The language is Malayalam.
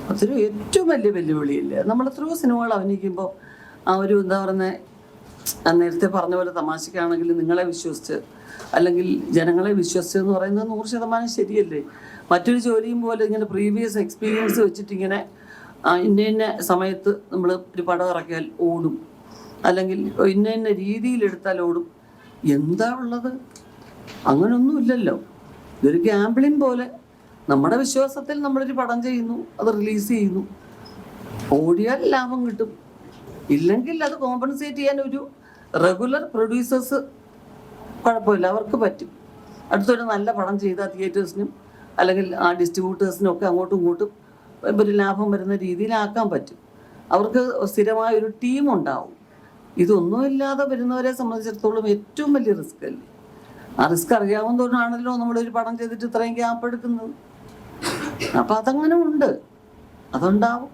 അതൊരു ഏറ്റവും വലിയ വെല്ലുവിളിയില്ലേ. നമ്മൾ എത്രയോ സിനിമകൾ അഭിനയിക്കുമ്പോൾ ആ ഒരു എന്താ പറയുന്നത്, നേരത്തെ പറഞ്ഞ പോലെ തമാശക്കാണെങ്കിൽ നിങ്ങളെ വിശ്വസിച്ച് അല്ലെങ്കിൽ ജനങ്ങളെ വിശ്വസിച്ചെന്ന് പറയുന്നത് 100% ശരിയല്ലേ. മറ്റൊരു ജോലിയും പോലെ ഇങ്ങനെ പ്രീവിയസ് എക്സ്പീരിയൻസ് വെച്ചിട്ടിങ്ങനെ ഇന്ന സമയത്ത് നമ്മൾ ഒരു പടം ഇറക്കിയാൽ ഓടും, അല്ലെങ്കിൽ ഇന്ന രീതിയിലെടുത്താൽ ഓടും. എന്താ ഉള്ളത്? അങ്ങനൊന്നുമില്ലല്ലോ. ഇതൊരു ഗാംബ്ലിംഗ് പോലെ നമ്മുടെ വിശ്വാസത്തിൽ നമ്മളൊരു പടം ചെയ്യുന്നു, അത് റിലീസ് ചെയ്യുന്നു. ഓടിയാൽ ലാഭം കിട്ടും, ഇല്ലെങ്കിൽ അത് കോമ്പൻസേറ്റ് ചെയ്യാൻ ഒരു റെഗുലർ പ്രൊഡ്യൂസേഴ്സ് കുഴപ്പമില്ല, അവർക്ക് പറ്റും. അടുത്തൊരു നല്ല പടം ചെയ്ത തിയേറ്റേഴ്സിനും അല്ലെങ്കിൽ ആ ഡിസ്ട്രിബ്യൂട്ടേഴ്സിനും ഒക്കെ അങ്ങോട്ടും ഇങ്ങോട്ടും ഒരു ലാഭം വരുന്ന രീതിയിലാക്കാൻ പറ്റും. അവർക്ക് സ്ഥിരമായ ഒരു ടീം ഉണ്ടാവും. ഇതൊന്നുമില്ലാതെ വരുന്നവരെ സംബന്ധിച്ചിടത്തോളം ഏറ്റവും വലിയ റിസ്ക് അല്ലേ. ആ റിസ്ക് അറിയാവുന്നതുകൊണ്ടാണല്ലോ നമ്മളൊരു പടം ചെയ്തിട്ട് ഇത്രയും ഗ്യാപ്പ് എടുക്കുന്നത്. അപ്പം അതങ്ങനെ ഉണ്ട്, അതുണ്ടാവും.